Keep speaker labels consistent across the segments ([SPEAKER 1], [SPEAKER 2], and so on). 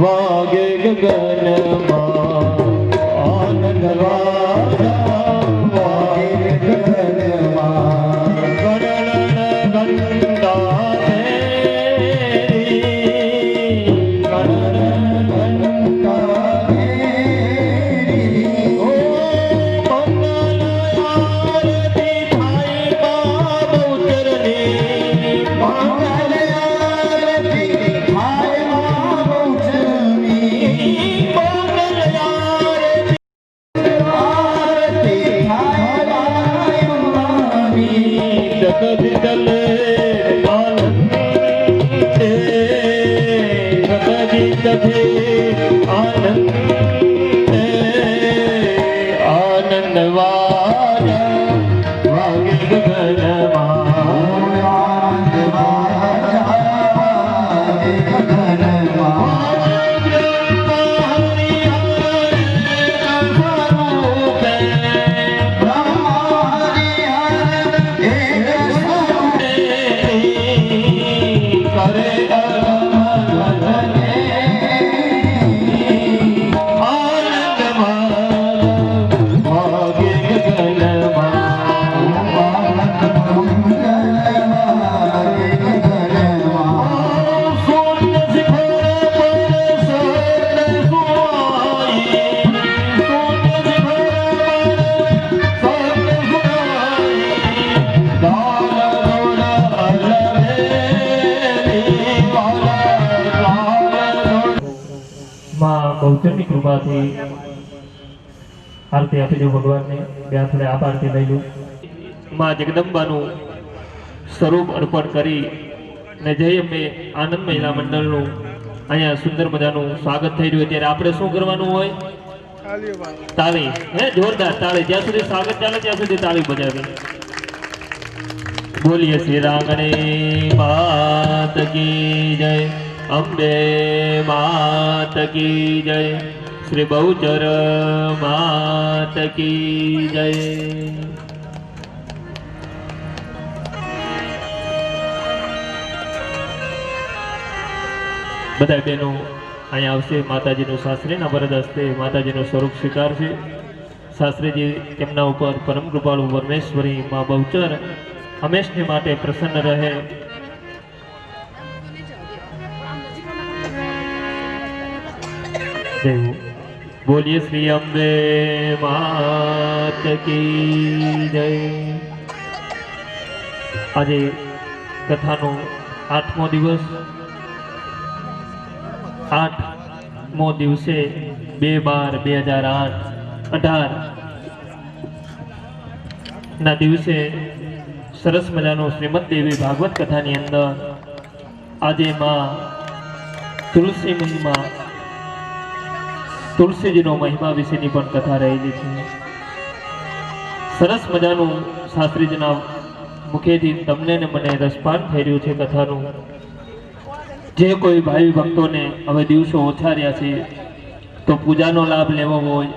[SPEAKER 1] वागे गगन आनंद वागे गगन गणन गंगा गणन गंगा ओ मंगल आरती Thai बाबू चरणी मंगल आरती Thai आनंद वाजा वागे गगन आनंद वाजा वागे गगन करे
[SPEAKER 2] બહુચરની કૃપાથી આરતી આપી દઉં ભગવાનને. બે હાથે આપ આરતી લઈ લઉં. માં જગદંબાનું સ્વરૂપ અર્પણ કરી ને જય અંબે આનંદ મહિલા મંડળનું અહીંયા સુંદર મજાનું સ્વાગત થઈ રહ્યું. ત્યારે આપણે શું કરવાનું હોય? તાળી. હે, જોરદાર તાળી. જ્યાં સુધી સ્વાગત ચાલે ત્યાં સુધી તાળી બજાવી. બોલીએ શ્રી રાંગણી માત કી જય, અંબે માત કી જય, શ્રી બહુચર માત કી જય. બધા બહેનો અહીંયા આવશે. માતાજીનું શાસ્ત્રીના વરદ હસ્તે માતાજીનું સ્વરૂપ સ્વીકારશે. શાસ્ત્રીજી તેમના ઉપર પરમ કૃપાળુ પરમેશ્વરી મા બહુચર હંમેશને માટે પ્રસન્ન રહે. બોલીએ શ્રી અંબે માત કી જય. આજે કથાનો 8મો દિવસ. 8મો દિવસે 2/12/2018 ના દિવસે સરસ મજાનું શ્રીમદ દેવી ભાગવત કથાની અંદર આજે માં તુલસી મહિમા, તુલસીજીનો મહિમા વિશેની પણ કથા રહેલી છે. સરસ મજાનું શાસ્ત્રીજીના મુખેથી તમને ને મને રસપાન થઈ રહ્યું છે કથાનું. જે કોઈ ભાઈ ભક્તોને હવે દિવસો ઓછા રહ્યા છે તો પૂજાનો લાભ લેવો હોય,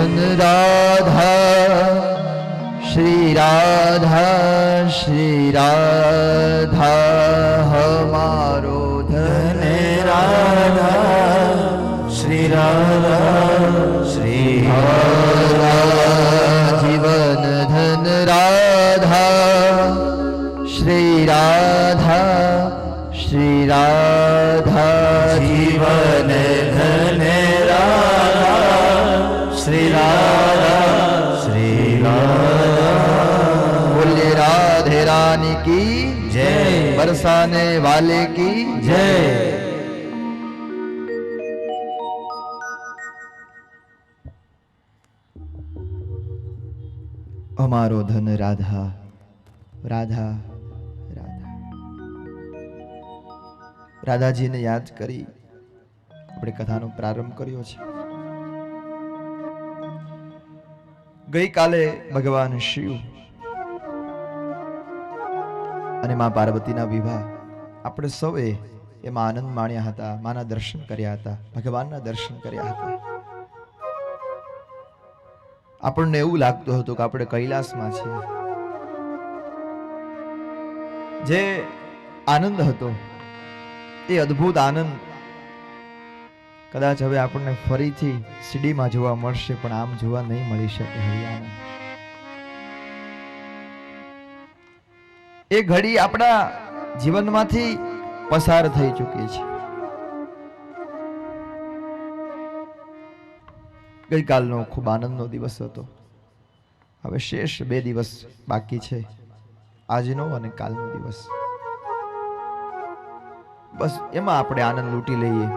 [SPEAKER 1] धन राधा श्री राधा श्री राधा हमारो धन राधा श्री राधा श्री राधा जीवन धन राधा श्री राधा श्री राधा जीवन धन राधा श्री राधा श्री राधा। बोले राधे रानी की जय, बरसाने वाले की जय। અમારો ધન રાધા રાધા રાધા રાધાજીને યાદ કરી આપણે કથાનો પ્રારંભ કર્યો છે। ગઈકાલે ભગવાન શિવ અને માં પાર્વતીના વિવાહ આપણે સૌએ એમાં આનંદ માણ્યા હતા, માના દર્શન કર્યા હતા, ભગવાનના દર્શન કર્યા હતા। આપણને એવું લાગતું હતું કે આપણે કૈલાસમાં છીએ। જે આનંદ હતો એ અદ્ભુત આનંદ કદાચ હવે આપણને ફરીથી સીડીમાં જોવા મળશે, પણ આમ જોવા નહીં મળી શકે। હવે આનંદ એ ઘડી આપણા જીવનમાંથી પસાર થઈ ચૂકી છે। ગઈકાલનો ખૂબ આનંદનો દિવસ હતો। હવે શેષ 2 દિવસ બાકી છે, આજનો અને કાલનો દિવસ। બસ એમાં આપણે આનંદ લૂંટી લઈએ।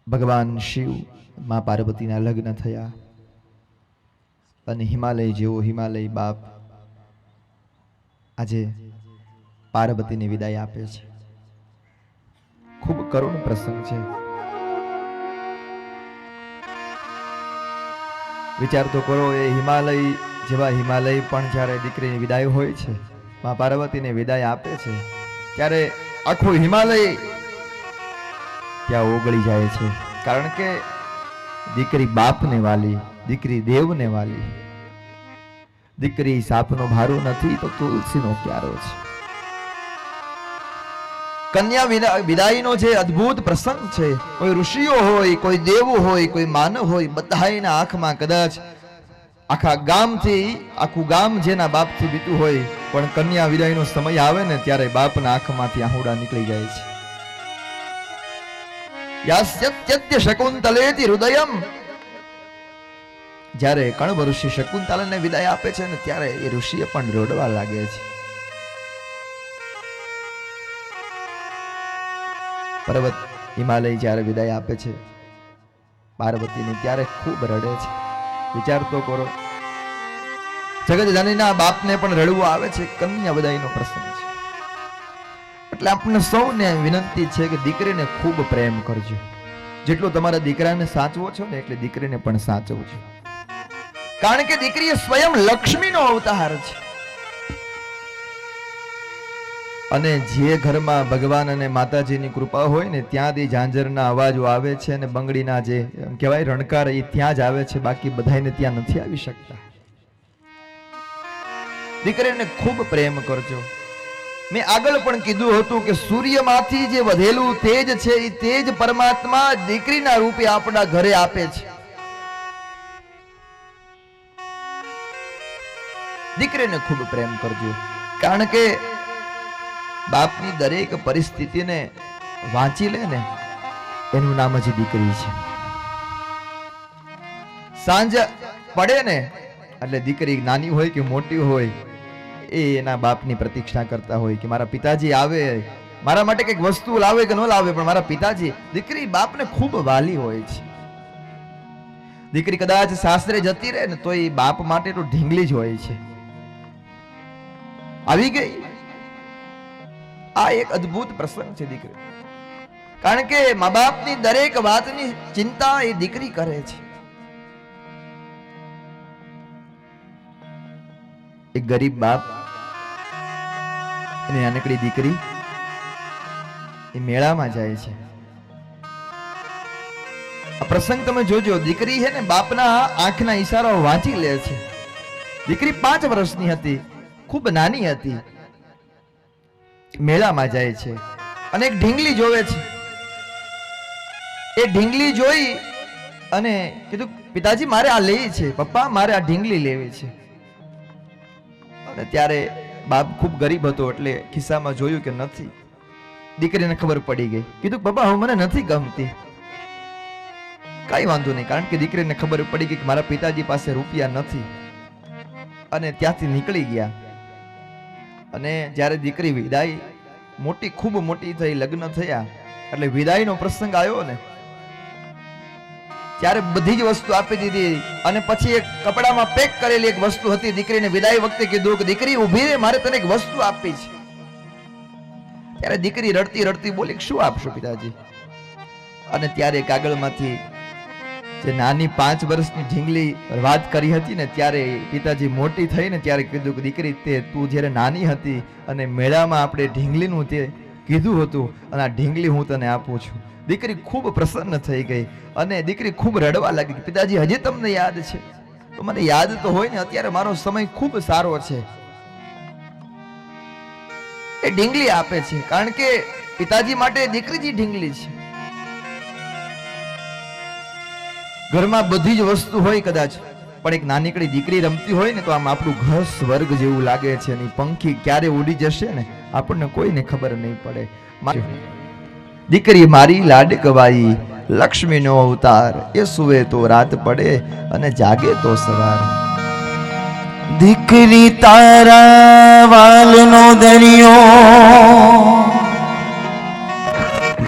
[SPEAKER 1] ભગવાન શિવ માં પાર્વતીના લગ્ન થયા અને હિમાલય જેવો હિમાલય બાપ આજે પાર્વતીને વિદાય આપે છે। ખૂબ કરુણ પ્રસંગ છે। વિચાર તો કરો, એ હિમાલય જેવા હિમાલય પણ જ્યારે દીકરીની વિદાય હોય છે, માં પાર્વતીને વિદાય આપે છે, ત્યારે આખું હિમાલય ત્યાં ઓગળી જાય છે। કારણ કે દીકરી બાપને વાલી, દીકરી દેવને વાલી, દીકરી સાપનો ભારો નથી તો તુલસીનો ક્યારો છે। કન્યા વિદાયનો જે અદ્ભુત પ્રસંગ છે, કોઈ ઋષિઓ હોય, કોઈ દેવો હોય, કોઈ માનવ હોય, બધાના આંખમાં કદાચ આખા ગામથી, આખું ગામ જેના બાપથી બીતું હોય, પણ કન્યા વિદાયનો સમય આવે ને ત્યારે બાપના આંખમાંથી આહુડા નીકળી જાય છે। યાસ્યત્ય શકુંતલેતિ હૃદયમ, જ્યારે કણવ ઋષિ શકુંતલાને વિદાય આપે છે ને ત્યારે એ ઋષિએ પણ રોડવા લાગે છે। પર્વત હિમાલય જ્યારે વિદાય આપે છે પાર્વતીને ત્યારે ખૂબ રડે છે। વિચાર તો કરો, જગત જનનીના બાપને પણ રડવું આવે છે। કન્યા વિદાયનો પ્રસંગ છે, એટલે આપણને સૌને વિનંતી છે કે દીકરીને ખૂબ પ્રેમ કરજો। જેટલો તમારા દીકરાને સાચવો છો ને એટલે દીકરીને પણ સાચવજો, કારણ કે દીકરી સ્વયં લક્ષ્મીનો અવતાર છે। અને જે ઘરમાં ભગવાન અને માતાજીની કૃપા હોય ને ત્યાંથી ઝાંઝરના અવાજો આવે છે અને બંગડીના જે કહેવાય રણકાર એ ત્યાં જ આવે છે, બાકી બધાને ત્યાં નથી આવી શકતા। દીકરીને ખૂબ પ્રેમ કરજો। મેં આગળ પણ કીધું હતું કે સૂર્યમાંથી જે વધેલું તેજ છે એ તેજ પરમાત્મા દીકરીના રૂપે આપણા ઘરે આપે છે। દીકરીને ખૂબ પ્રેમ કરજો, કારણ કે બાપની દરેક પરિસ્થિતિને વાંચી લે ને એનું નામ જ દીકરી છે। સાંજ પડે ને એટલે દીકરી નાની હોય કે મોટી હોય એ એના બાપની પ્રતીક્ષા કરતા હોય કે મારા પિતાજી આવે, મારા માટે કંઈક વસ્તુ લાવે કે ન લાવે, પણ મારા પિતાજી, દીકરી બાપને ખૂબ વાલી હોય છે। દીકરી કદાચ સાસરે જતી રહે ને તો એ બાપ માટે તો ઢીંગલી જ હોય છે। આવી ગઈ, આ એક અદ્ભુત પ્રસંગ છે દીકરી, કારણ કે મા બાપની દરેક વાતની ચિંતા એ દીકરી કરે છે। એક ગરીબ બાપ એની નાનકડી દીકરી એ મેળામાં જાય છે આ પ્રસંગ તમે જોજો, દીકરી છે ને બાપના આંખના ઈશારાઓ વાંચી લે છે. દીકરી 5 વર્ષની હતી, ખૂબ નાની હતી. મેળામાં જાય છે અને એક ઢીંગલી જોવે છે. એ ઢીંગલી જોઈ અને કીધું, પિતાજી મારે આ લેવી છે, પપ્પા મારે આ ઢીંગલી લેવી છે. અને ત્યારે બાપ ખૂબ ગરીબ હતો એટલે ખિસ્સામાં જોયું કે નથી. દીકરીને ખબર પડી ગઈ. કીધું, પપ્પા હવે મને નથી ગમતી. કઈ વાંધો નહીં, કારણ કે દીકરીને ખબર પડી ગઈ કે મારા પિતાજી પાસે રૂપિયા નથી. અને ત્યાંથી નીકળી ગયા. અને જ્યારે દીકરી વિદાય મોટી, ખૂબ મોટી થઈ, લગ્ન થયા એટલે વિદાયનો પ્રસંગ આવ્યો ને, ત્યારે બધી જ વસ્તુ આપી દીધી. અને પછી એક કપડામાં પેક કરેલી એક વસ્તુ હતી. દીકરીને વિદાય વખતે કીધું કે દીકરી ઊભી રહે, મારે તને એક વસ્તુ આપી છે. ત્યારે દીકરી રડતી રડતી બોલી, શું આપશો પિતાજી? અને ત્યારે કાગળમાંથી જે નાની 5 વર્ષની ઢીંગલી વાત કરી હતી ને, ત્યારે પિતાજી મોટી થઈ ને ત્યારે કીધું કે દીકરી, તે તું જ્યારે નાની હતી અને મેળામાં આપણે ઢીંગલીનું તે કીધું હતું, અને આ ઢીંગલી હું તને આપું છું. દીકરી ખૂબ પ્રસન્ન થઈ ગઈ અને દીકરી ખૂબ રડવા લાગી. પિતાજી હજી તમને યાદ છે? તો મને યાદ તો હોય ને, અત્યારે મારો સમય ખૂબ સારો છે. એ ઢીંગલી આપે છે કારણ કે પિતાજી માટે દીકરી જ ઢીંગલી છે. ઘરમાં બધી જ વસ્તુ હોય કદાચ, પણ એક નાનીકડી દીકરી રમતી હોય ને તો આમ આપણું ઘર સ્વર્ગ જેવું લાગે છે. અને પંખી ક્યારે ઉડી જશે ને આપણને કોઈને ખબર નહીં પડે. દીકરી મારી લાડકવાઈ, લક્ષ્મીનો અવતાર, એ સુવે તો રાત પડે અને જાગે તો સવાર.
[SPEAKER 3] દીકરી તારા વાલનો દરિયો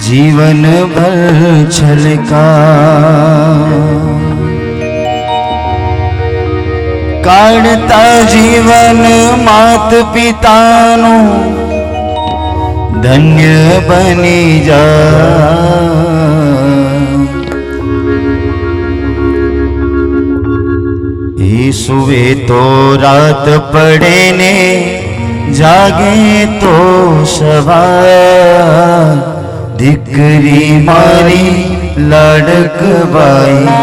[SPEAKER 3] જીવન ભર છલકા, કાઢતા જીવન માત પિતાનું ધન્ય બની જા. એ સુવે તો રાત પડે ને જાગે તો સવાર. દીકરી મારી લાડકવાઈ,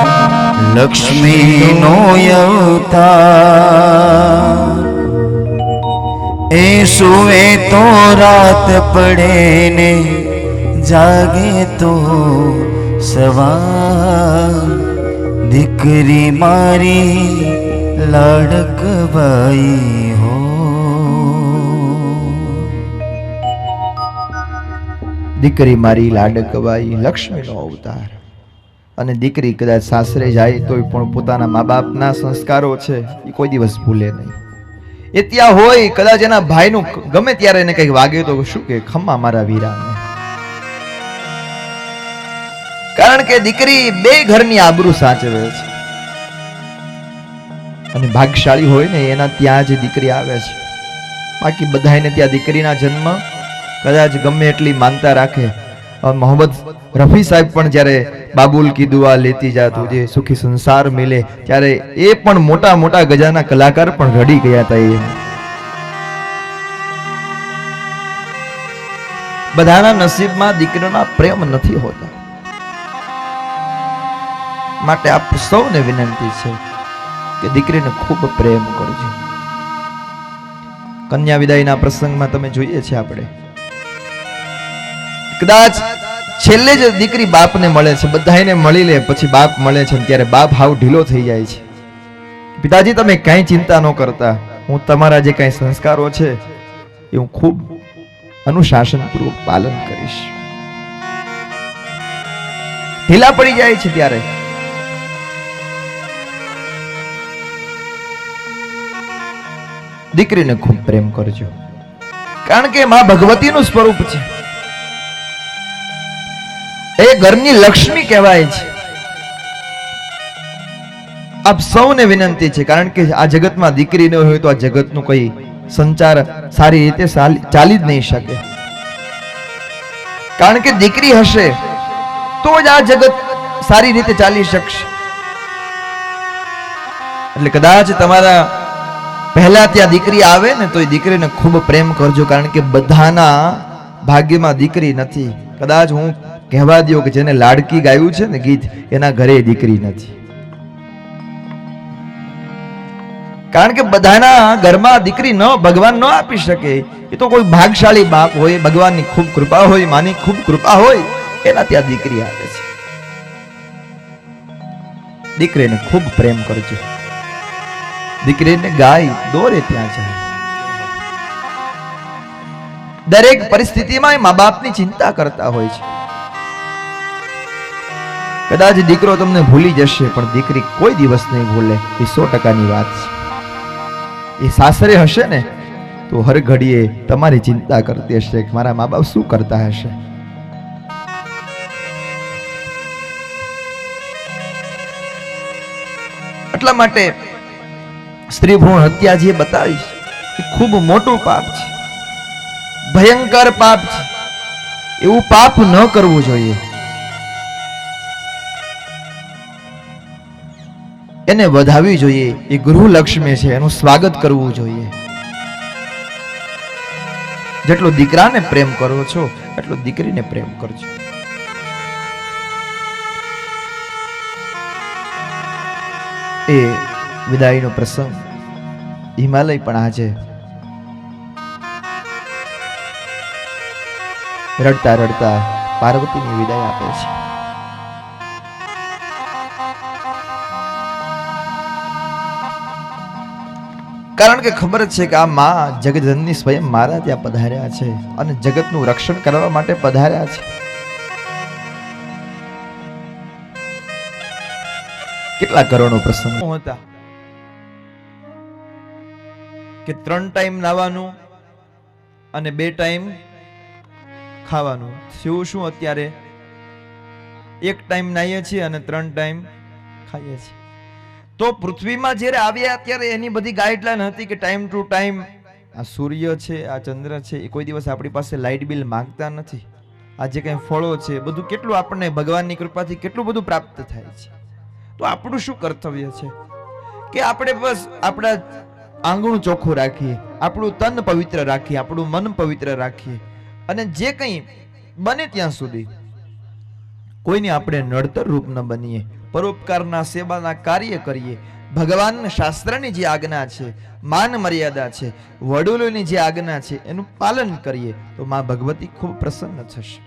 [SPEAKER 3] લક્ષ્મીનો અવતાર. એ સુવે તો રાત પડે ને જાગે તો સવાર. દીકરી મારી લાડકવાઈ હો.
[SPEAKER 1] દીકરી મારી લાડકવાઈ, લક્ષ્મીનો અવતાર. અને દીકરી કદાચ સાસરે જાય તોય પણ પોતાના મા બાપના સંસ્કારો છે એ કોઈ દિવસ ભૂલે નહીં. એ ત્યાં હોય, કદાચ એના ભાઈનું ગમે ત્યારે એને કંઈક વાગે તો શું કે, ખમ્મા મારા વીરાને. કારણ કે દીકરી બે ઘરની આબરૂ સાચવે છે. અને ભાગ્યશાળી હોય ને એના ત્યાં જ દીકરી આવે છે. બાકી બધાને ત્યાં દીકરીના જન્મ કદાચ ગમે એટલી માનતા રાખે. મોહમ્મદ રફી સાહેબ પણ જ્યારે બાબુલ કી દુઆ લેતી જા તુજે સુખી સંસાર મિલે, ત્યારે એ પણ મોટા મોટા ગજાના કલાકાર પણ રડી ગયા હતા. એ બધાના નસીબમાં દીકરીના પ્રેમ નથી હોતા. માટે આપ સૌને વિનંતી છે કે દીકરીને ખૂબ પ્રેમ કરજો. કન્યા વિદાયના પ્રસંગમાં તમે જોઈએ છે, આપણે કદાચ છેલ્લે જ દીકરી બાપને મળે છે, બધાને મળી લે પછી બાપ મળે છે, ત્યારે બાપ હાવ ઢીલો થઈ જાય છે. પિતાજી તમે કઈ ચિંતા ન કરતા, હું તમારા જે કઈ સંસ્કારો છે એ હું ખૂબ અનુશાસનપૂર્વક પાલન કરીશ. ઢીલા પડી જાય છે ત્યારે દીકરીને ખૂબ પ્રેમ કરજો, કારણ કે માં ભગવતીનું સ્વરૂપ છે. એ ઘરની લક્ષ્મી કહેવાય છે. આપ સૌને વિનંતી છે, કારણ કે આ જગતમાં દીકરી ન હોય તો આ જગતનું કોઈ સંચાર સારી રીતે ચાલી જ નહીં શકે. કારણ કે દીકરી હશે તો જ આ જગત સારી રીતે ચાલી શકશે. એટલે કદાચ તમારા પહેલા ત્યાં દીકરી આવે ને તો એ દીકરીને ખૂબ પ્રેમ કરજો, કારણ કે બધાના ભાગ્યમાં દીકરી નથી. કદાચ હું કહેવા દો કે જેને લાડકી ગાયું છે ને ગીત, એના ઘરે દીકરી નથી. કારણ કે બધાના ઘરમાં દીકરી ન ભગવાન ન આપી શકે. એ તો કોઈ ભાગશાળી બાપ હોય, ભગવાનની ખૂબ કૃપા હોય, માની ખૂબ કૃપા હોય, એના ત્યાં દીકરી આવે છે. દીકરીને ખૂબ પ્રેમ કરજો. દીકરીને ગાય દોરે ત્યાં જાય. દરેક પરિસ્થિતિમાં મા બાપની ચિંતા કરતા હોય છે. કદાચ દીકરો તમને ભૂલી જશે, પણ દીકરી કોઈ દિવસ નહીં ભૂલે. એ 100%ની વાત છે. એ સાસરે હશે ને તો હર ઘડીએ તમારી ચિંતા કરતી હશે કે મારા મા બાપ શું કરતા હશે. એટલા માટે સ્ત્રી ભ્રૂણ હત્યા જે બતાવી એ ખૂબ મોટું પાપ છે, ભયંકર પાપ છે. એવું પાપ ન કરવું જોઈએ. એને વધાવી જોઈએ. એ ગૃહલક્ષ્મી છે, એનું સ્વાગત કરવું જોઈએ. જેટલો દીકરાને પ્રેમ કરો છો એટલો દીકરીને પ્રેમ કરજો. એ વિદાયનો પ્રસંગ હિમાલય પણ આજે રડતા રડતા પાર્વતીની વિદાય આપે છે. કારણ કે ખબર છે કે આ માં જગતજનની સ્વયં મારા ત્યાં પધાર્યા છે અને જગતનું રક્ષણ કરવા માટે પધાર્યા છે. કેટલા કરોડો પ્રસંગો હતા કે 3 ટાઈમ નાવાનું અને 2 ટાઈમ ખાવાનું. શું અત્યારે 1 ટાઈમ નાહીએ છીએ અને 3 ટાઈમ ખાઈએ છીએ. તો પૃથ્વીમાં જ્યારે આવ્યા ત્યારે એની બધી ગાઈડલાઈન હતી કે ટાઈમ ટુ ટાઈમ આ સૂર્ય છે, આ ચંદ્ર છે, એ કોઈ દિવસ આપણી પાસે લાઇટ બિલ માંગતા નથી. આ જે કંઈ ફળો છે બધું કેટલું આપણને ભગવાનની કૃપાથી કેટલું બધું પ્રાપ્ત થાય છે. તો આપણું શું કર્તવ્ય છે કે આપણે બસ આપણા આંગણું ચોખ્ખું રાખીએ, આપણું તન પવિત્ર રાખીએ, આપણું મન પવિત્ર રાખીએ અને જે કંઈ બને ત્યાં સુધી કોઈને આપણે નડતર રૂપ ન બનીએ, પરોપકારના સેવાના કાર્ય કરીએ. ભગવાન શાસ્ત્રની જે આજ્ઞા છે, માન મર્યાદા છે, વડીલોની જે આજ્ઞા છે એનું પાલન કરીએ તો માં ભગવતી ખૂબ પ્રસન્ન થશે.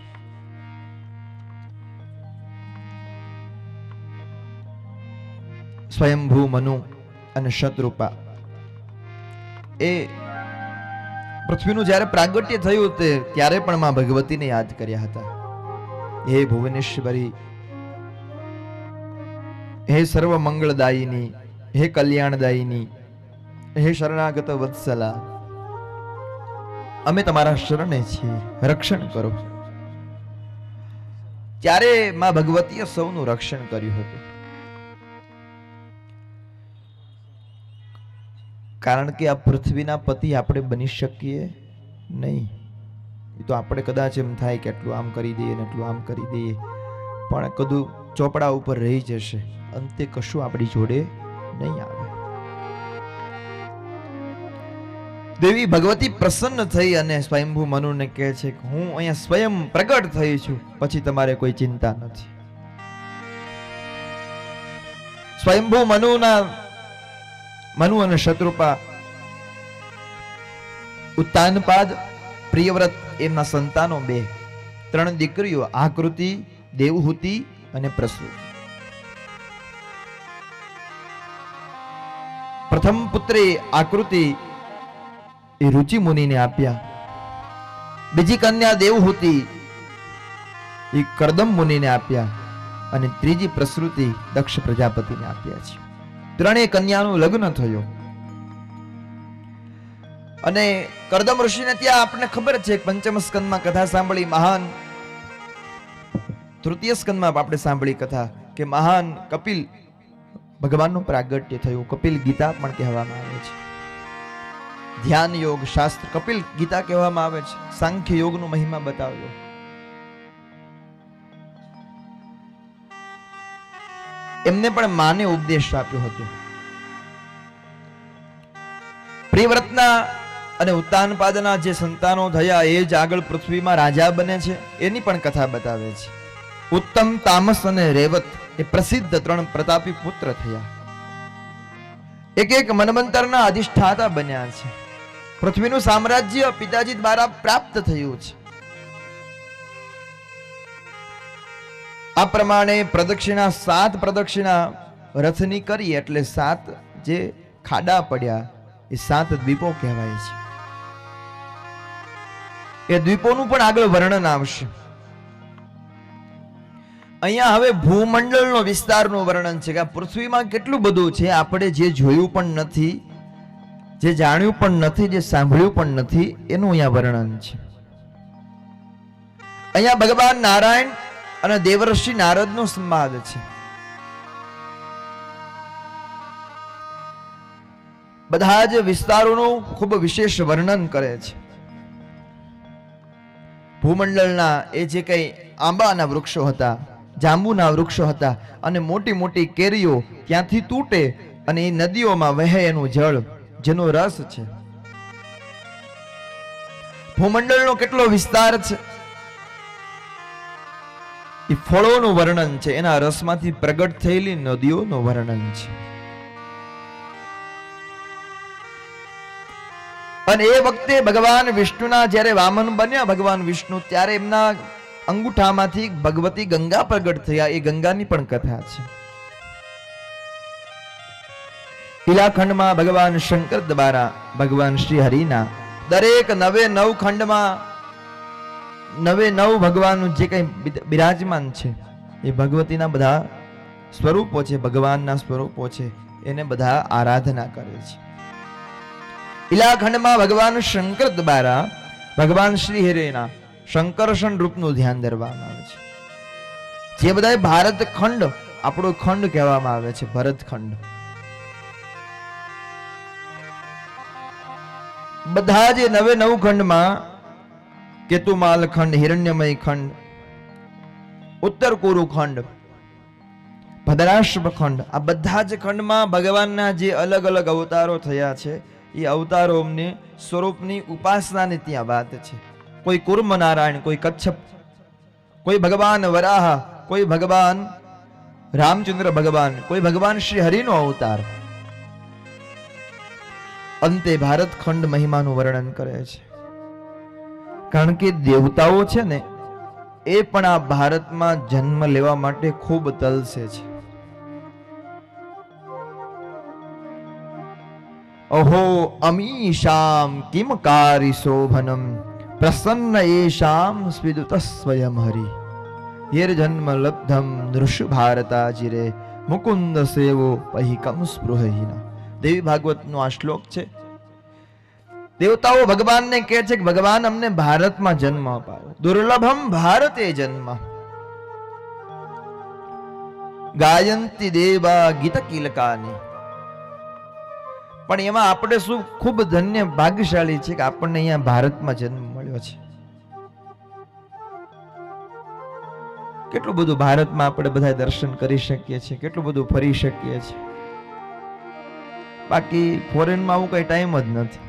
[SPEAKER 1] સ્વયંભૂ મનુ અને શતરૂપા એ પૃથ્વીનું જ્યારે પ્રાગટ્ય થયું ત્યારે પણ માં ભગવતીને યાદ કર્યા હતા. હે ભુવનેશ્વરી, હે સર્વ મંગળદાયિની, હે કલ્યાણદાયિની, હે શરણાગત વત્સલા, અમે તમારા શરણે છીએ, રક્ષણ કરો. ત્યારે માં ભગવતીએ સૌનું રક્ષણ કર્યું હતું. કારણ કે આ પૃથ્વીના પતિ આપણે બની શકીએ નહીં. એ તો આપણે કદાચ એમ થાય કે એટલું આમ કરી દઈએ ને એટલું આમ કરી દઈએ, પણ કદું ચોપડા ઉપર રહી જશે, અંતે કશું આપણી જોડે નહીં આવે. દેવી ભગવતી પ્રસન્ન થઈ અને સ્વયંભૂ મનુને કહે છે કે હું અહીંયા સ્વયં પ્રગટ થઈ છું, પછી તમારે કોઈ ચિંતા નથી. સ્વયંભૂ મનુ અને શત્રુપા, ઉત્તાનપાદ, પ્રિયવ્રત એમના સંતાનો 2, 3 દીકરીઓ, આકૃતિ, દેવહૂતિ અને પ્રસૂતિ. પ્રથમ પુત્રી આકૃતિ એ રુચિ મુનિને આપ્યા. બીજી કન્યા દેવહૂતિ એ કરદમ મુનિને આપ્યા અને ત્રીજી પ્રસૃતિ દક્ષ પ્રજાપતિને આપ્યા છે. 3 કન્યાનું લગ્ન થયું અને કરદમ ઋષિને ત્યાં આપણને ખબર છે પંચમ સ્કંદમાં કથા સાંભળી, મહાન તૃતીય સ્કંદમાં આપણે સાંભળી કથા કે મહાન કપિલ ભગવાનનું પ્રાગટ્ય થયું. કપિલ ગીતા પણ કહેવામાં આવે છે. ધ્યાન યોગ શાસ્ત્ર કપિલ ગીતા કહેવામાં આવે છે. સાંખ્ય યોગનો મહિમા બતાવ્યો. એમને પણ માને ઉપદેશ આપ્યો હતો. પ્રિયવ્રતના અને ઉત્તાનપાદના જે સંતાનો થયા એ જ આગળ પૃથ્વીમાં રાજા બને છે, એની પણ કથા બતાવે છે. ઉત્તમ, તામસ અને રેવત એ પ્રસિદ્ધ 3 પ્રતાપી પુત્ર થયા. એક એક મન્વંતરના અધિષ્ઠાતા બન્યા છે. પૃથ્વીનું સામ્રાજ્ય પિતાજી દ્વારા પ્રાપ્ત થયું છે. આ પ્રમાણે પ્રદક્ષિણા 7 પ્રદક્ષિણા રથની કરી એટલે 7 જે ખાડા પડ્યા એ 7 દ્વીપો કહેવાય છે. એ દ્વીપોનું પણ આગળ વર્ણન આવશે. અહીંયા હવે ભૂમંડળનો વિસ્તારનું વર્ણન છે કે આ પૃથ્વીમાં કેટલું બધું છે, આપણે જે જોયું પણ નથી, જે જાણ્યું પણ નથી, જે સાંભળ્યું પણ નથી, એનું અહીંયા વર્ણન છે. અહીંયા ભગવાન નારાયણ અને દેવર્ષિ નારદનો સંવાદ છે. બધા જ વિસ્તારોનું ખૂબ વિશેષ વર્ણન કરે છે. ભૂમંડળના એ જે કઈ આંબાના વૃક્ષો હતા, જાંબુના વૃક્ષો હતા અને મોટી મોટી કેરીઓ ત્યાંથી તૂટે અને એ નદીઓમાં વહે એનું જળ જેનો રસ છે. ભૂમંડળનો કેટલો વિસ્તાર છે એ ફળોનું વર્ણન છે, એના રસમાંથી પ્રગટ થયેલી નદીઓનું વર્ણન છે. અને એ વખતે ભગવાન વિષ્ણુના જ્યારે વામન બન્યા ભગવાન વિષ્ણુ, ત્યારે એમના અંગૂઠામાંથી ભગવતી ગંગા પ્રગટ થયા. એ ગંગાની પણ કથા છે. ઈલાખંડમાં ભગવાન શંકર દ્વારા ભગવાન શ્રી હરિના દરેક 9 ખંડમાં 9 ભગવાનનું જે કંઈ બિરાજમાન છે એ ભગવતીના બધા સ્વરૂપો છે, ભગવાનના સ્વરૂપો છે, એને બધા આરાધના કરે છે. ઈલાખંડમાં ભગવાન શંકર દ્વારા ભગવાન શ્રી હરિના શંકરષણ રૂપનું ધ્યાન ધરવામાં આવે છે. જે બધા ભારત ખંડ, આપણો ખંડ કહેવામાં આવે છે, ભરત ખંડ, બધા જે 9 ખંડમાં કેતુમાલ ખંડ, હિરણ્યમય ખંડ, ઉત્તર કુરુ ખંડ, ભદ્રાશ્વ ખંડ, આ બધા જ ખંડમાં ભગવાનના જે અલગ અલગ અવતારો થયા છે એ અવતારોની સ્વરૂપની ઉપાસનાની ત્યાં વાત છે. કોઈ કુર્મ નારાયણ, કોઈ કચ્છપ, કોઈ ભગવાન વરાહ, કોઈ ભગવાન રામચંદ્ર ભગવાન, કોઈ ભગવાન શ્રી હરિનો અવતાર. અંતે ભારત ખંડ મહિમાનું વર્ણન કરે છે. કારણ કે દેવતાઓ છે ને એ પણ આ ભારતમાં જન્મ લેવા માટે ખૂબ તલસે છે. અહો અમીશામ કિમ કારી શોભનમ પ્રસન્ન એશામ સ્વિદુત સ્વયં હરિ યેર જન્મ લબ્ધમ નૃષ ભારતાજીરે મુકુંદ સેવો પહિકમ સ્પૃહહીના. દેવી ભાગવતનો આ શ્લોક છે. દેવતાઓ ભગવાનને કહે છે કે ભગવાન અમને ભારતમાં જન્મ અપાવો, દુર્લભમ ભારતે જન્મ. ગાયંતી દેવા ગીત કિલકાની. પણ એમાં આપણે શું ખૂબ ધન્ય ભાગ્યશાળી છે કે આપણને અહીંયા ભારતમાં જન્મ મળ્યો છે. કેટલું બધું ભારતમાં આપણે બધા દર્શન કરી શકીએ છીએ, કેટલું બધું ફરી શકીએ છીએ. બાકી ફોરેનમાં આવું કઈ ટાઈમ જ નથી.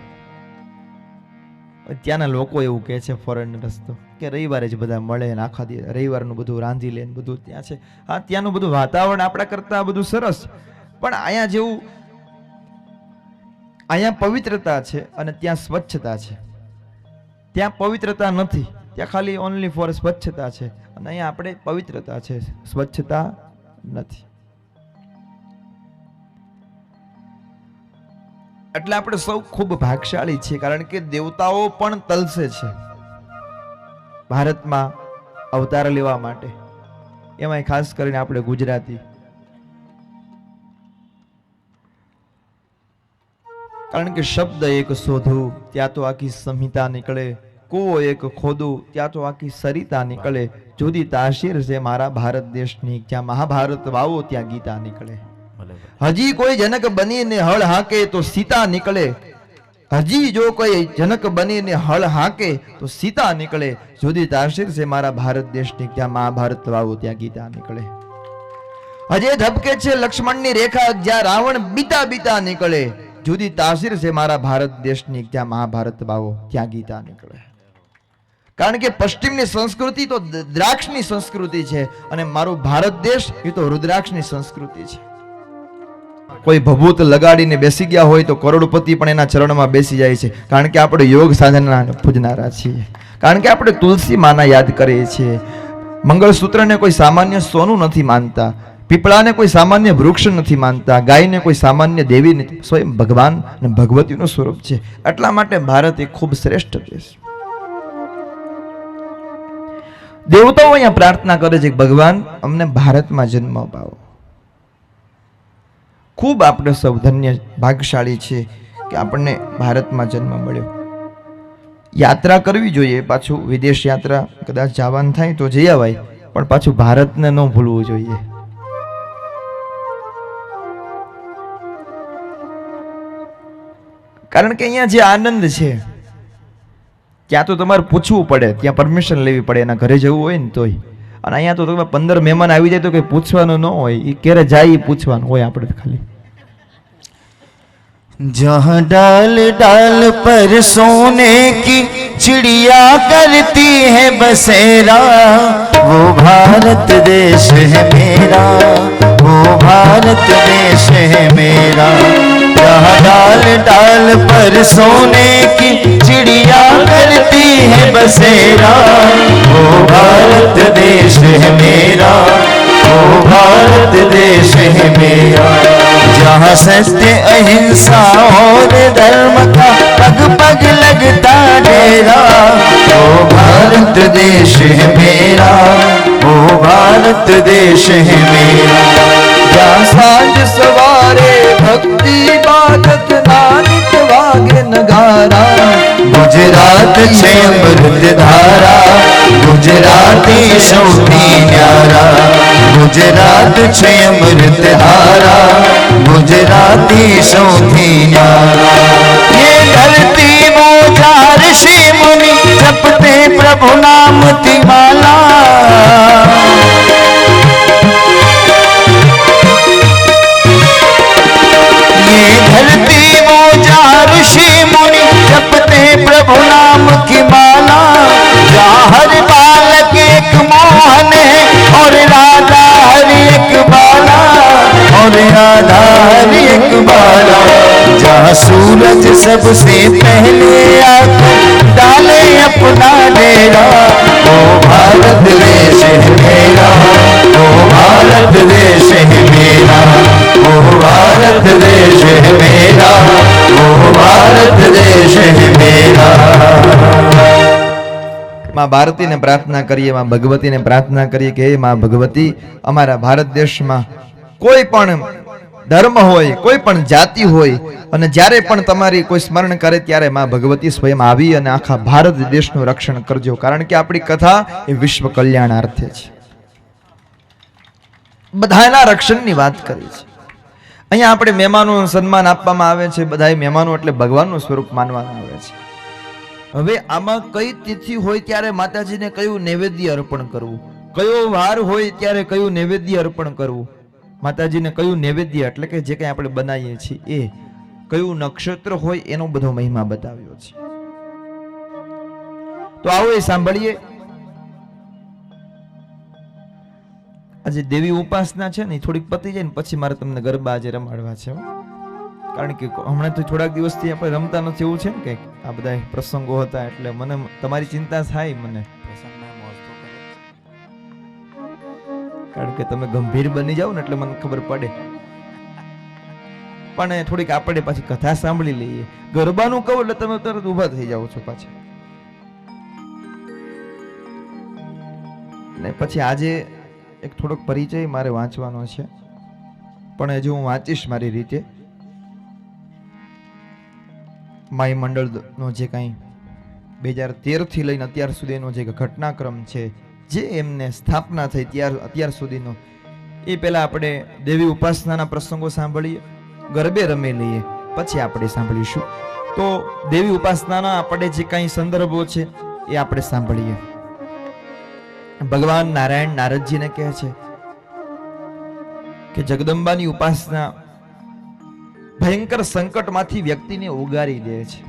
[SPEAKER 1] ત્યાંના લોકો એવું કહે છે ફોરેન રસ્તો કે રવિવારે જ બધા મળે ને આખા દિવસ રવિવારનું બધું રાંધી લે ને બધું ત્યાં છે. હા, ત્યાંનું બધું વાતાવરણ આપણા કરતા બધું સરસ, પણ અહીંયા જેવું અહીંયા પવિત્રતા છે અને ત્યાં સ્વચ્છતા છે. ત્યાં પવિત્રતા નથી, ત્યાં ખાલી ઓનલી ફોર સ્વચ્છતા છે, અને અહીંયા આપણે પવિત્રતા છે, સ્વચ્છતા નથી. એટલે આપણે સૌ ખૂબ ભાગશાળી છીએ, કારણ કે દેવતાઓ પણ તલસે છે ભારતમાં અવતાર લેવા માટે. એમાંય ખાસ કરીને આપણે ગુજરાતી. કારણ કે શબ્દ એક શોધું ત્યાં તો આખી સંહિતા નીકળે, કૂવો એક ખોદું ત્યાં તો આખી સરિતા નીકળે. જુદી તાસીર છે મારા ભારત દેશની, જ્યાં મહાભારત વાવો ત્યાં ગીતા નીકળે. હજી કોઈ જનક બનીને હળ હાકે તો સીતા નીકળે. હજી જો કોઈ જનક બનીને હળ હાકે તો સીતા નીકળે. જુદી તાસીર છે મારા ભારત દેશની, જ્યાં મહાભારત વાવો ત્યાં ગીતા નીકળે. હજે ધબકે છે લક્ષ્મણની રેખા, જ્યાં રાવણ બીતા બીતા નીકળે. જુદી તાસીર છે મારા ભારત દેશની, જ્યાં મહાભારત વાવો ત્યાં ગીતા નીકળે. કારણ કે પશ્ચિમની સંસ્કૃતિ તો દ્રાક્ષની સંસ્કૃતિ છે અને મારો ભારત દેશ એ તો રુદ્રાક્ષની સંસ્કૃતિ છે. કોઈ ભભૂત લગાડીને બેસી ગયા હોય તો કરોડપતિ પણ એના ચરણમાં બેસી જાય છે, કારણ કે આપણે યોગ સાધના પૂજનારા છીએ, કારણ કે આપણે તુલસી માના યાદ કરીએ છીએ. મંગળસૂત્રને કોઈ સામાન્ય સોનું નથી માનતા, પીપળાને કોઈ સામાન્ય વૃક્ષ નથી માનતા, ગાયને કોઈ સામાન્ય દેવી નથી, સ્વયં ભગવાન અને ભગવતીનું સ્વરૂપ છે. એટલા માટે ભારત એ ખૂબ શ્રેષ્ઠ દેશ. દેવતાઓ અહીંયા પ્રાર્થના કરે છે કે ભગવાન અમને ભારતમાં જન્મ અપાવો. ખૂબ આપણે સૌ ધન્ય ભાગ્યશાળી છે કે આપણને ભારતમાં જન્મ મળ્યો. યાત્રા કરવી જોઈએ, પાછું વિદેશ યાત્રા કદાચ જવાનું થાય તો જઈ આવાય, પણ પાછું ભારતને ન ભૂલવું જોઈએ. કારણ કે અહીંયા જે આનંદ છે ત્યાં તો તમારે પૂછવું પડે, ત્યાં પરમિશન લેવી પડે, એના ઘરે જવું હોય ને તોય. અને અહીંયા તો તમે 15 મહેમાન આવી જાય તો કઈ પૂછવાનું ન હોય, એ ક્યારે જાય એ પૂછવાનું હોય આપણે ખાલી.
[SPEAKER 3] जहाँ डाल डाल पर सोने की चिड़िया करती है बसेरा, वो भारत देश है मेरा, वो भारत देश है मेरा. जहाँ डाल डाल पर सोने की चिड़िया करती है बसेरा, वो भारत देश है मेरा, वो भारत देश है मेरा. जहाँ सत्य अहिंसा और धर्म का पग पग लगता डेरा, वो भारत देश है मेरा, वो भारत देश है मेरा.
[SPEAKER 1] જ્યાં સાંજ સવારે ભક્તિ બાજત નાનિત વાગે નગારા,
[SPEAKER 3] गुजरात છે અમૃત ધારા, ગુજરાતી સૌથી ન્યારા. गुजरात છે અમૃત ધારા, ગુજરાતી સૌથી ન્યારા. ये धरती मोजा ऋषि मुनि जपते प्रभु नाम की माला. ये धरती मोजा ऋषि मुनि जपते प्रभु नाम की माला. जहाँ हर बालक एक मोहन है और राधा हर एक बाला, और राधा हर एक बाला. जहाँ सूरज सबसे पहले आकर डाले अपना डेरा, वो भारत देश है मेरा, वो भारत देश है मेरा, वो भारत देश है मेरा, वो भारत देश है मेरा.
[SPEAKER 1] માં ભારતીને પ્રાર્થના કરીએ, માં ભગવતીને પ્રાર્થના કરીએ કે હે માં ભગવતી, અમારા ભારત દેશમાં કોઈ પણ ધર્મ હોય, કોઈ પણ જાતિ હોય, અને જ્યારે પણ તમારી કોઈ સ્મરણ કરે ત્યારે માં ભગવતી સ્વયં આવી અને આખા ભારત દેશનું રક્ષણ કરજો. કારણ કે આપણી કથા એ વિશ્વ કલ્યાણાર્થે છે, બધાના રક્ષણની વાત કરી છે. અહીંયા આપણે મહેમાનોનું સન્માન આપવામાં આવે છે, બધાય મહેમાનો એટલે ભગવાનનું સ્વરૂપ માનવામાં આવે છે. હવે આમાં કઈ તિથિ હોય ત્યારે માતાજીને કયું નૈવેદ્ય અર્પણ કરવું, કયો વાર હોય ત્યારે કયું નૈવેદ્ય અર્પણ કરવું, માતાજીને કયું નૈવેદ્ય એટલે કે જે કંઈ આપણે બનાવીએ છીએ એ કયું નક્ષત્ર હોય એનો બધો મહિમા બતાવ્યો છે. તો આવો એ સાંભળીએ. આજે દેવી ઉપાસના છે ને થોડીક પતી જાય ને પછી મારે તમને ગરબા આજે રમાડવા છે, કારણ કે હમણાં તો થોડાક દિવસથી આપણે રમતા નથી એવું છે ને કંઈક, આ બધા પ્રસંગો હતા એટલે મને તમારી ચિંતા થાય મને, કારણ કે તમે ગંભીર બની જાઓ ને એટલે મને ખબર પડે. પણ થોડીક આપણે પાછી કથા સાંભળી લઈએ. ગરબાનું કહું એટલે તમે તરત ઊભા થઈ જાઓ છો પાછા. ને પછી આજે એક થોડોક પરિચય મારે વાંચવાનો છે, પણ હજુ હું વાંચીશ મારી રીતે. માય મંડળનો જે કાંઈ 2013 થી લઈને અત્યાર સુધીનો જે ઘટનાક્રમ છે, જે એમને સ્થાપના થઈ અત્યાર સુધીનો, એ પહેલા આપણે દેવી ઉપાસનાના પ્રસંગો સાંભળીએ, ગરબે રમી લઈએ, પછી આપણે સાંભળીશું. તો દેવી ઉપાસનાના આપણે જે કાંઈ સંદર્ભો છે એ આપણે સાંભળીએ. ભગવાન નારાયણ નારદજીને કહે છે કે જગદંબાની ઉપાસના ભયંકર સંકટમાંથી વ્યક્તિને ઉગારી દે છે.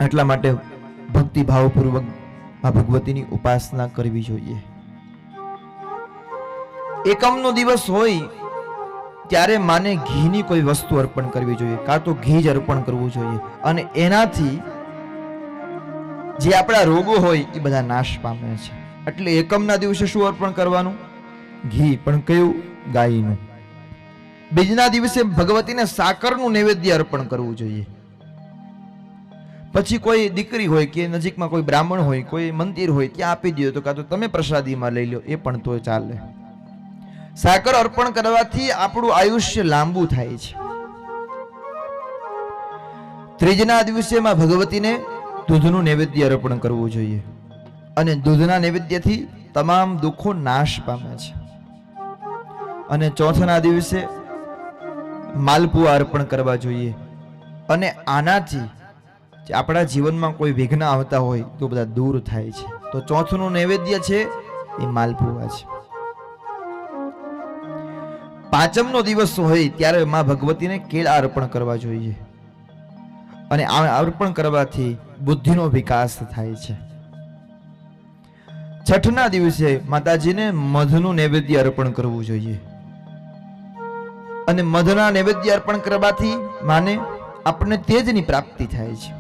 [SPEAKER 1] એટલા માટે ભક્તિ ભાવપૂર્વક આ ભગવતીની ઉપાસના કરવી જોઈએ. એકમનો દિવસ હોય ત્યારે માને ઘીની કોઈ વસ્તુ અર્પણ કરવી જોઈએ, કાં તો ઘી જ અર્પણ કરવું જોઈએ, અને એનાથી જે આપણા રોગો હોય એ બધા નાશ પામે છે. એટલે એકમના દિવસે શું અર્પણ કરવાનું? ઘી, પણ કયું? ગાયનું. બીજના દિવસે ભગવતીને સાકરનું નૈવેદ્ય અર્પણ કરવું જોઈએ. પછી કોઈ દીકરી હોય કે નજીકમાં કોઈ બ્રાહ્મણ હોય, કોઈ મંદિર હોય, ત્યાં આપી દો, તો કાં તો તમે પ્રસાદીમાં લઈ લો, એ પણ તો ચાલે. સાકર અર્પણ કરવાથી આપણું આયુષ્ય લાંબુ થાય છે. ત્રીજના દિવસે માં ભગવતીને દૂધનું નૈવેદ્ય અર્પણ કરવું જોઈએ, અને દૂધના નૈવેદ્યથી તમામ દુઃખો નાશ પામે છે. અને ચોથના દિવસે માલપુઆ અર્પણ કરવા જોઈએ, અને આનાથી આપણા જીવનમાં કોઈ વિઘ્ન આવતા હોય તો બધા દૂર થાય છે. તો ચોથનું નૈવેદ્ય છે એ માલપુઆ છે. પાંચમનો દિવસ હોય ત્યારે માં ભગવતીને કેળા અર્પણ કરવા જોઈએ, અને આ અર્પણ કરવાથી બુદ્ધિનો વિકાસ થાય છે. છઠના દિવસે માતાજીને મધનું નૈવેદ્ય અર્પણ કરવું જોઈએ, અને મધના નૈવેદ્ય અર્પણ કરવાથી માને આપણને તેજની પ્રાપ્તિ થાય છે.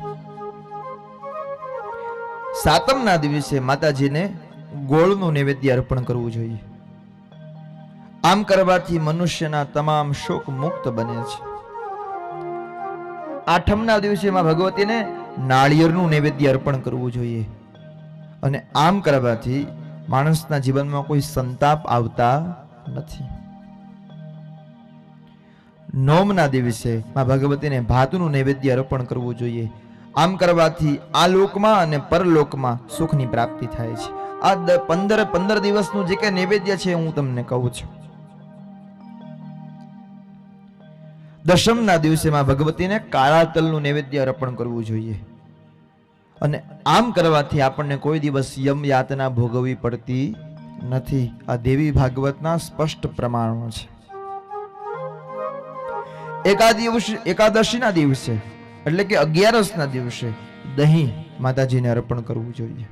[SPEAKER 1] સાતમના દિવસે માતાજીને ગોળનું નૈવેદ્ય અર્પણ કરવું જોઈએ. આમ કરવાથી મનુષ્યના તમામ શોક મુક્ત બને છે. આઠમના દિવસે માં ભગવતીને નાળિયેરનું નૈવેદ્ય અર્પણ કરવું જોઈએ, અને આમ કરવાથી માણસના જીવનમાં કોઈ સંતાપ આવતા નથી. નોમના દિવસે માં ભગવતીને ભાતનું નૈવેદ્ય અર્પણ કરવું જોઈએ. આમ કરવાથી આ લોકમાં અને પરલોકમાં સુખની પ્રાપ્તિ થાય છે. આ 15 દિવસનું જે કઈ નૈવેદ્ય છે હું તમને કહું છું. દશમના દિવસે માં ભગવતીને કાળા તલનું નૈવેદ્ય અર્પણ કરવું જોઈએ, અને આમ કરવાથી આપણને કોઈ દિવસ યમ યાતના ભોગવવી પડતી નથી. આ દેવી ભાગવતના સ્પષ્ટ પ્રમાણો છે. એકાદશીના દિવસે એટલે કે 11ના દિવસે દહીં માતાજીને અર્પણ કરવું જોઈએ.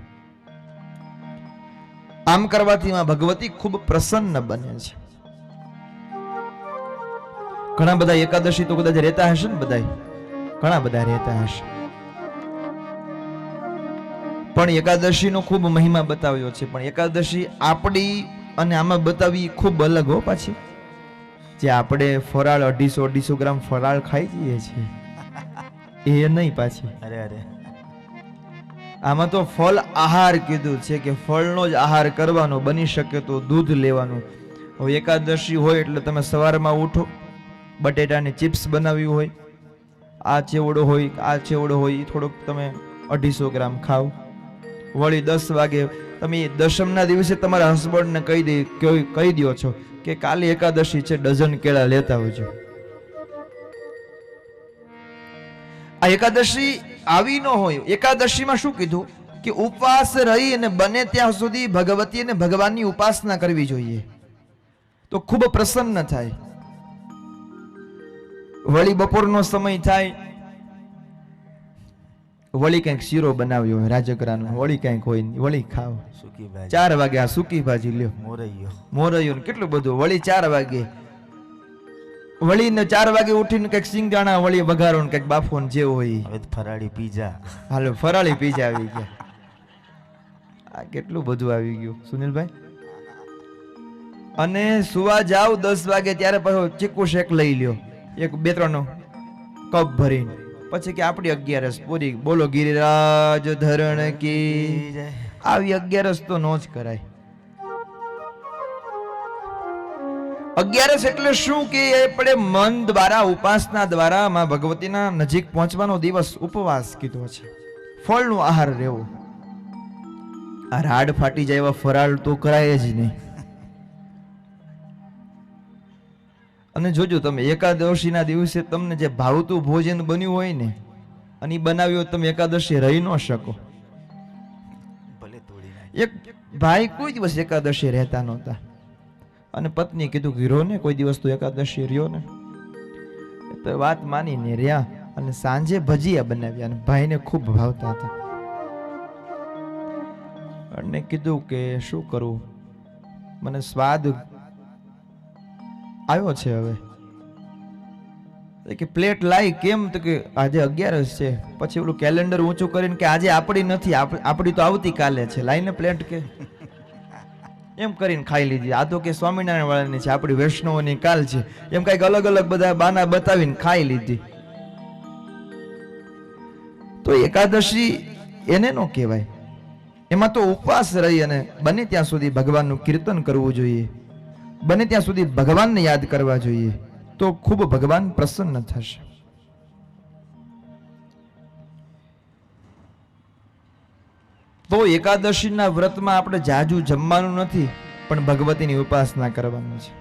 [SPEAKER 1] આમ કરવાથી માં ભગવતી ખૂબ પ્રસન્ન બને છે. ઘણા બધા એકાદશી તો કદાચ રહેતા હશે ને, ઘણા બધા રહેતા હશે, પણ એકાદશીનો ખૂબ મહિમા બતાવ્યો છે. પણ એકાદશી આપણી અને આમાં બતાવી ખૂબ અલગ હો. પાછી જે આપણે ફરાળ 250 ગ્રામ ફરાળ ખાઈ જઈએ છીએ એ નહીં. પાછી
[SPEAKER 3] અરે
[SPEAKER 1] આમાં તો ફળ આહાર કીધું છે કે ફળનો જ આહાર કરવાનો, બની શકે તો દૂધ લેવાનું. હવે એકાદશી હોય એટલે તમે સવારમાં ઉઠો, બટેટાની ચિપ્સ બનાવી હોય, આ ચેવડો હોય, આ ચેવડો હોય, થોડોક તમે 250 ગ્રામ ખાઓ. વળી 10 વાગે તમે દશમના દિવસે તમારા હસબન્ડને કહી દો છો કે કાલે એકાદશી છે, ડઝન કેળા લેતા આવજો. આ એકાદશી આવી ન હોય. એકાદશીમાં શું કીધું કે ઉપવાસ રહી અને બને ત્યાં સુધી ભગવતી અને ભગવાનની ઉપાસના કરવી જોઈએ, તો ખૂબ પ્રસન્ન થાય. વળી બપોરનો સમય થાય, વળી કંઈક શીરો બનાવ્યો હોય રાજગરાનો, વળી કંઈક હોય, વળી ખાવ. 4 વાગે આ સૂકી ભાજી લ્યો, મોરૈયો કેટલું બધું. વળી 4 વાગે, વળી ને 4 વાગે ઉઠીને કંઈક સિંગદાણા વળી વઘારો ને કંઈક બાફો ને જેવું હોય.
[SPEAKER 3] હવે ફરાળી પીઝા,
[SPEAKER 1] હાલો ફરાળી પીઝા આવી ગયા. આ કેટલું બધું આવી ગયું સુનિલભાઈ. અને સુવા જાવ 10 વાગે ત્યારે પાછો ચીકુ શેક લઈ લ્યો, 2-3 કપ ભરીને. પછી કે આપણી 11 પૂરી. બોલો ગિરિરાજ ધરણ કી જય. આવી 11 તો નો જ કરાય. 11 એટલે શું કે આપણે મન દ્વારા, ઉપાસના દ્વારા માં ભગવતીના નજીક પહોંચવાનો દિવસ ઉપવાસ કીધો છે. ફળનો આહાર રહેવો. આ રાડ ફાટી જાય એવા ફરાળ તો કરાય જ નહીં. અને જોજો તમે એકાદશીના દિવસે તમને જે ભાવતું ભોજન બન્યું હોય ને, અને બનાવ્યું તમે એકાદશી રહી ન શકો. એક ભાઈ કોઈ દિવસ એકાદશી રહેતા નહોતા, અને પત્ની કીધું કે રહ્યો ને કોઈ દિવસ તો એકાદશી રહ્યો ને, તો વાત માનીને રહ્યા. અને સાંજે ભજીયા બનાવ્યા, અને ભાઈને ખૂબ ભાવતા હતા. અને કીધું કે શું કરું, મને સ્વાદ આવ્યો છે હવે. કે પ્લેટ લાઈ કેમ? તો કે આજે 11 છે. પછી ઓલું કેલેન્ડર ઊંચું કરીને કે આજે આપણી નથી, આપણી તો આવતી કાલે છે, લાઈને પ્લેટ કે એમ કરીને ખાઈ લીધી. આ તો કે સ્વામિનારાયણ વાળાની છે, આપણી વૈષ્ણવોની કાલ છે, એમ કઈક અલગ અલગ બધા બાના બતાવીને ખાઈ લીધી. તો એકાદશી એને નો કહેવાય. એમાં તો ઉપવાસ રહી અને બને ત્યાં સુધી ભગવાનનું કીર્તન કરવું જોઈએ, બને ત્યાં સુધી ભગવાનને યાદ કરવા જોઈએ, તો ખૂબ ભગવાન પ્રસન્ન થશે. તો એકાદશીના વ્રતમાં આપણે જાજુ જમવાનું નથી, પણ ભગવતીની ઉપાસના કરવાનું છે.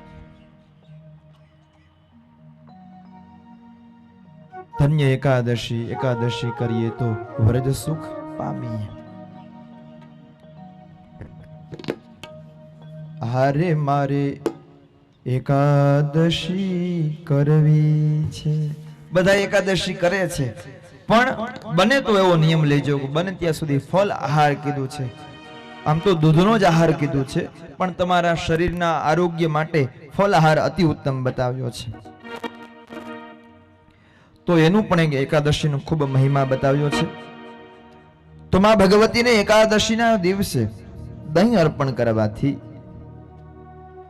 [SPEAKER 1] ધન્ય એકાદશી, એકાદશી કરીએ તો વ્રજ સુખ પામીએ. હારે મારે એકાદશી કરવી છે. બધા એકાદશી કરે છે, પણ બને તો એવો નિયમ લેજો કે બને ત્યાં સુધી ફળ આહાર કીધું છે. આમ તો દૂધનો જ આહાર કીધું છે, પણ તમારા શરીરના આરોગ્ય માટે ફળ આહાર અતિ ઉત્તમ બતાવ્યો છે. તો એનું પણ એક એકાદશીનો ખૂબ મહિમા બતાવ્યો છે. તો માં ભગવતીને એકાદશીના દિવસે દહીં અર્પણ કરવાથી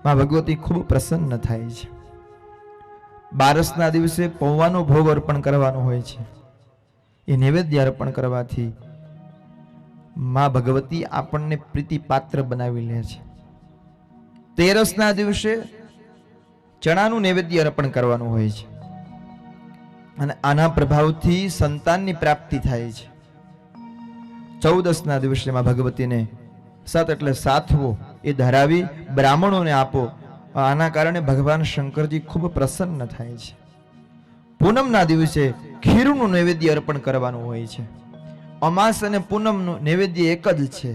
[SPEAKER 1] માં ભગવતી ખૂબ પ્રસન્ન થાય છે. બારસના દિવસે પૌવાનો ભોગ અર્પણ કરવાનો હોય છે, એ નૈવેદ્ય અર્પણ કરવાથી માં ભગવતી આપણને પ્રીતિ પાત્ર બનાવી લે છે. તેરસના દિવસે ચણાનું નૈવેદ્ય અર્પણ કરવાનું હોય છે, અને આના પ્રભાવથી સંતાનની પ્રાપ્તિ થાય છે. 14ના દિવસે માં ભગવતીને સત એટલે સાતવો એ ધરાવી બ્રાહ્મણોને આપો. આના કારણે ભગવાન શંકરજી ખૂબ પ્રસન્ન થાય છે. પૂનમના દિવસે ખીરનું નૈવેદ્ય અર્પણ કરવાનું હોય છે. અમાસ અને પૂનમનું નૈવેદ્ય એક જ છે,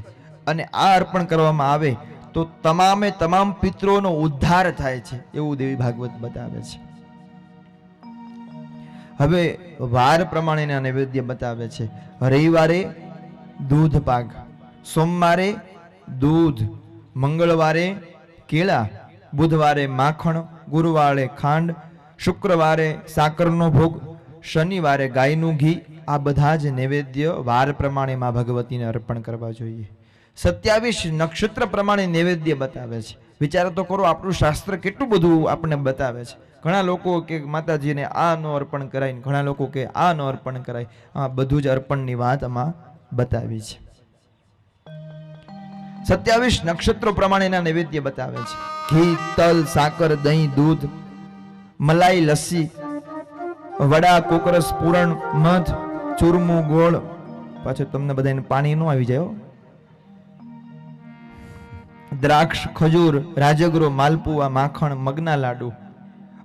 [SPEAKER 1] અને આ અર્પણ કરવામાં આવે તો તમામ પિતરોનો ઉદ્ધાર થાય છે, એવું દેવી ભાગવત બતાવે છે. હવે વાર પ્રમાણેના નૈવેદ્ય બતાવે છે. રવિવારે દૂધ પાક, સોમવારે દૂધ, મંગળવારે કેળા, બુધવારે માખણ, ગુરુવારે ખાંડ, શુક્રવારે સાકરનો ભોગ, શનિવારે ગાયનું ઘી. આ બધા જ નૈવેદ્ય વાર પ્રમાણે માં ભગવતીને અર્પણ કરવા જોઈએ. 27 નક્ષત્ર પ્રમાણે નૈવેદ્ય બતાવે છે. વિચાર તો કરો, આપણું શાસ્ત્ર કેટલું બધું આપણને બતાવે છે. ઘણા લોકો કે માતાજીને આ નો અર્પણ કરાય, ઘણા લોકો કે આ નો અર્પણ કરાય. આ બધું જ અર્પણની વાત આમાં બતાવી છે. 27 નક્ષત્રો પ્રમાણેના નૈવેદ્ય બતાવે છે. ઘી, તલ, સાકર, દહીં, દૂધ, મલાઈ, લસ્સી, વડા, કોકરસ, પૂરણ, મધ, ચૂરમું, ગોળ. પાછું તમને બધાને પાણી નો આવી જાય. દ્રાક્ષ, ખજૂર, રાજગરો, માલપુઆ, માખણ, મગના લાડુ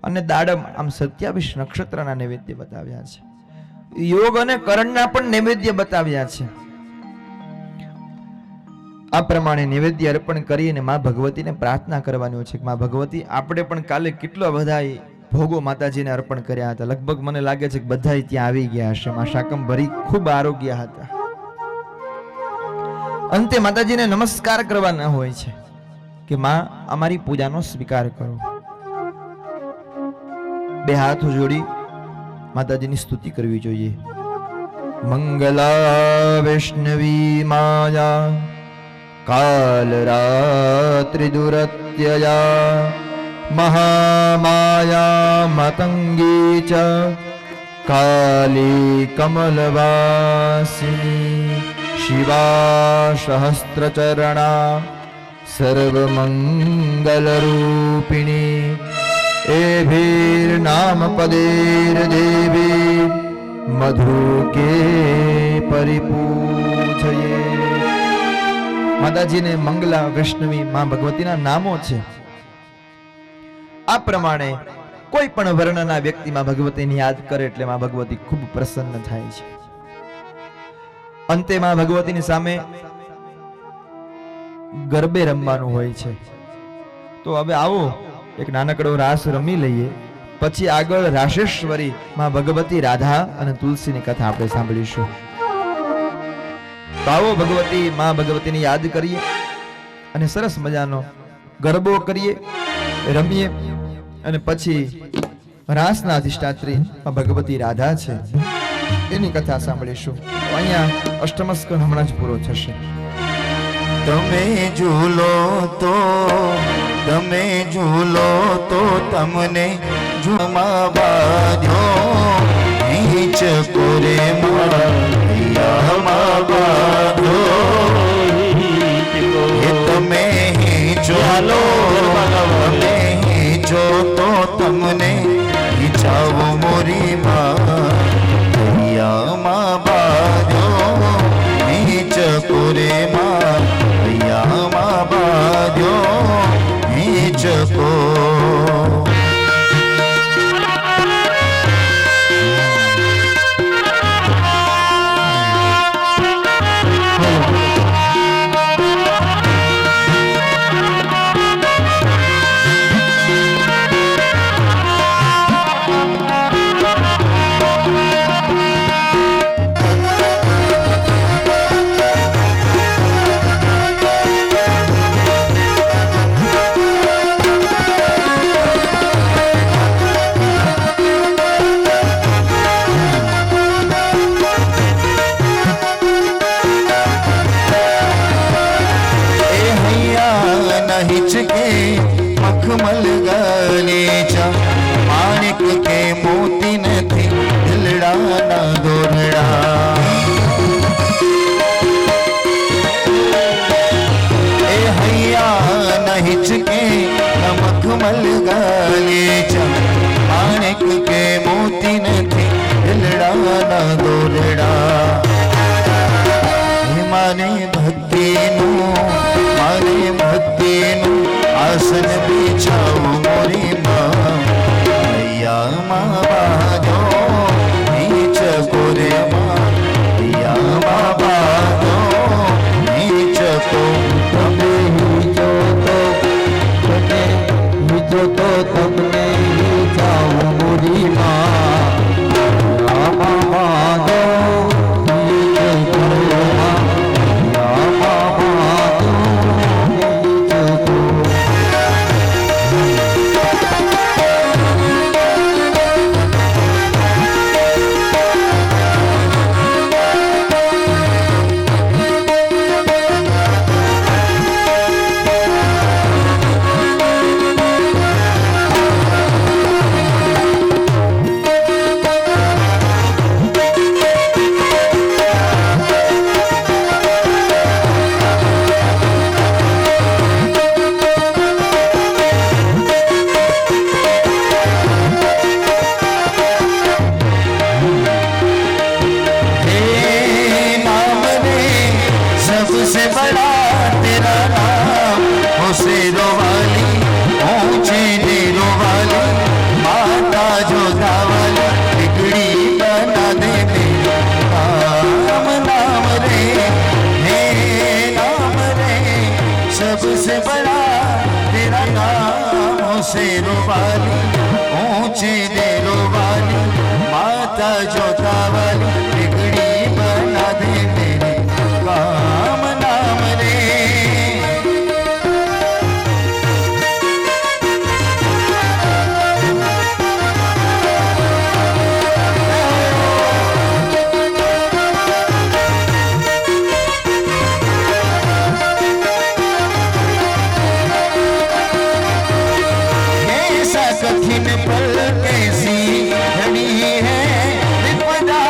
[SPEAKER 1] અને દાડમ. આમ 27 નક્ષત્રના નૈવેદ્ય બતાવ્યા છે. યોગ અને કરણના પણ નૈવેદ્ય બતાવ્યા છે. આ પ્રમાણે નૈવેદ્ય અર્પણ કરીને માં ભગવતીને પ્રાર્થના કરવાની છે કે માં ભગવતી, આપણે પણ કાલે કેટલા બધા ભોગો માતાજીને અર્પણ કર્યા હતા. લગભગ મને લાગે છે કે બધા ત્યાં આવી ગયા હશે. માં શાકંભરી ખૂબ આરોગ્ય હતા. અંતે માતાજીને નમસ્કાર કરવાના હોય છે કે માં અમારી પૂજાનો સ્વીકાર કરો. બે હાથ જોડી માતાજીની સ્તુતિ કરવી જોઈએ. મંગલા વૈષ્ણવી માયા કાલ રાત્રિ દુરત્યયા મહામાયા મતંગી ચ કાલી કમલવાસિની શિવા સહસ્ત્રચરણા સર્વમંગલરૂપિણી એભીર્નામ પદેર દેવી મધુકે પરિપૂજયે. માતાજીને મંગલા વૈષ્ણવી માં ભગવતીના નામો છે. આ પ્રમાણે કોઈ પણ વર્ણના વ્યક્તિ માં ભગવતીને યાદ કરે એટલે માં ભગવતી ખૂબ પ્રસન્ન થાય છે. અંતે માં ભગવતીની સામે ગરબે રમવાનું હોય છે. તો હવે આવો એક નાનકડો રાસ રમી લઈએ, પછી આગળ રાશેશ્વરી માં ભગવતી, રાધા અને તુલસીની કથા આપણે સાંભળીશું. તો આવો ભગવતી માં ભગવતીને યાદ કરીએ અને સરસ મજાનો ગરબો કરીએ, રમીએ અને પછી રાસના અધિષ્ઠાત્રી ભગવતી રાધા છે એની કથા સાંભળીશું. અહીંયા અષ્ટમસ્કંદ હમણાં જ પૂરો થશે.
[SPEAKER 3] તમે ઝૂલો તો તમને ઝૂમા બાંધ્યો નીચ કોરે માળિયામાં બાંધ્યો. એ તમે ઝૂલો તો તમને ઈચ્છાઓ મોરી માળિયામાં બાંધ્યો નીચ કોરે માળિયામાં બાંધ્યો નીચ કો. મખમલ ગલેચા માણિક કે મોતી નથી દિલડાના દોરડા. એ હૈયા નહીં ચકે મખમલ ગલેચા માણિક કે મોતી નથી દિલડાના દોરડા. મારે ભક્તિનું આસન બિછાવો મોરી મૈયામાં બાજો નીચ કોરે મૈયામાં બાજો નીચ કો.
[SPEAKER 1] તમે હીચો તો તમને હીચાવો મોરી માં બાંધો નીચ કોરે મૈયામાં બાંધો નીચ કો.
[SPEAKER 3] सबसे बड़ा तेरा नाम हो शेरों वाली ऊंचे डेरों वाली माता जोधा वाली बिगड़ी बना दे मेरा नाम नाम रे हे नाम रे. सबसे बड़ा तेरा नाम हो शेरों वाली ऊंचे डेरों वाली माता जोधा वाली बिगड़ी बना दे मेरे काम नाम रे. कैसा कठिन पल कैसी घड़ी है विपदा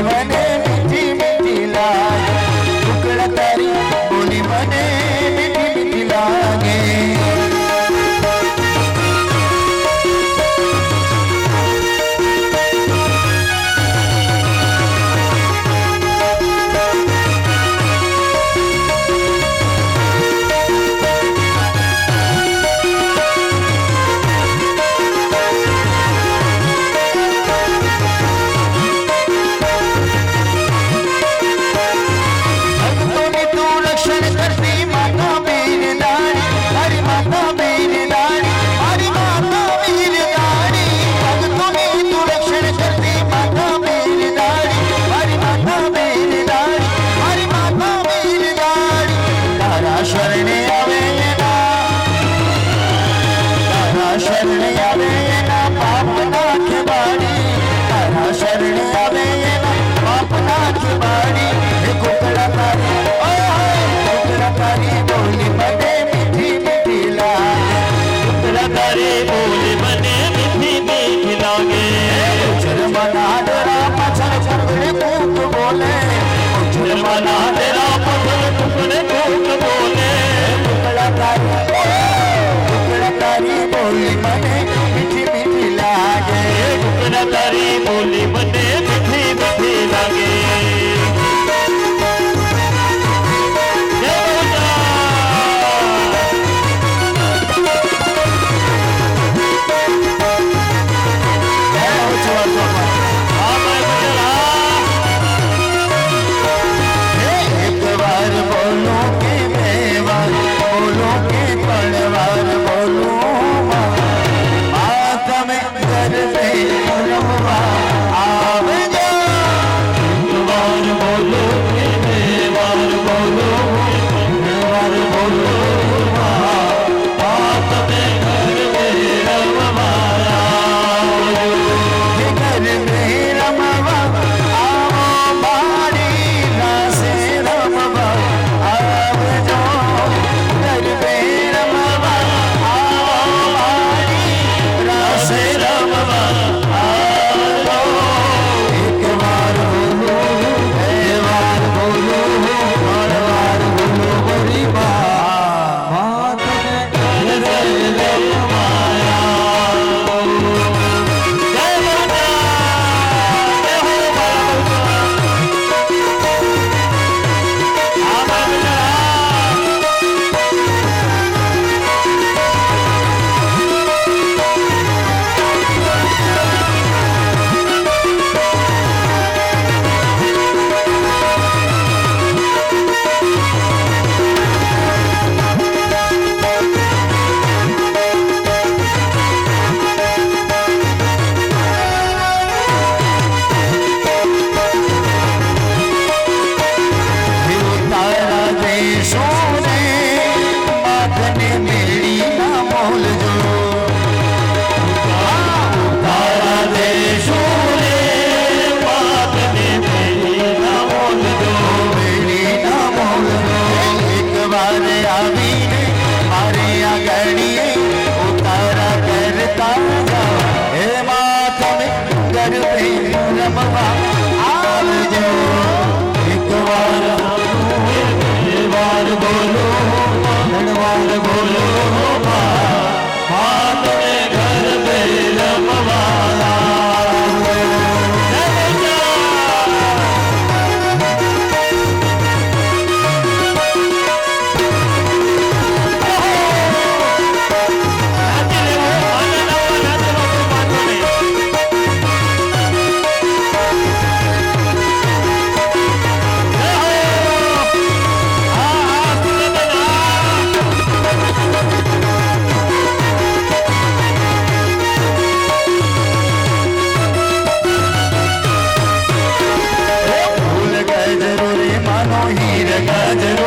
[SPEAKER 3] બોલી મને મીઠી મીઠી લાગે ટુકડા તારી બોલી મને મીઠી મીઠી લાગે
[SPEAKER 2] તારી બોલી મને મીઠી મીઠી લાગે
[SPEAKER 3] હીર ગજરો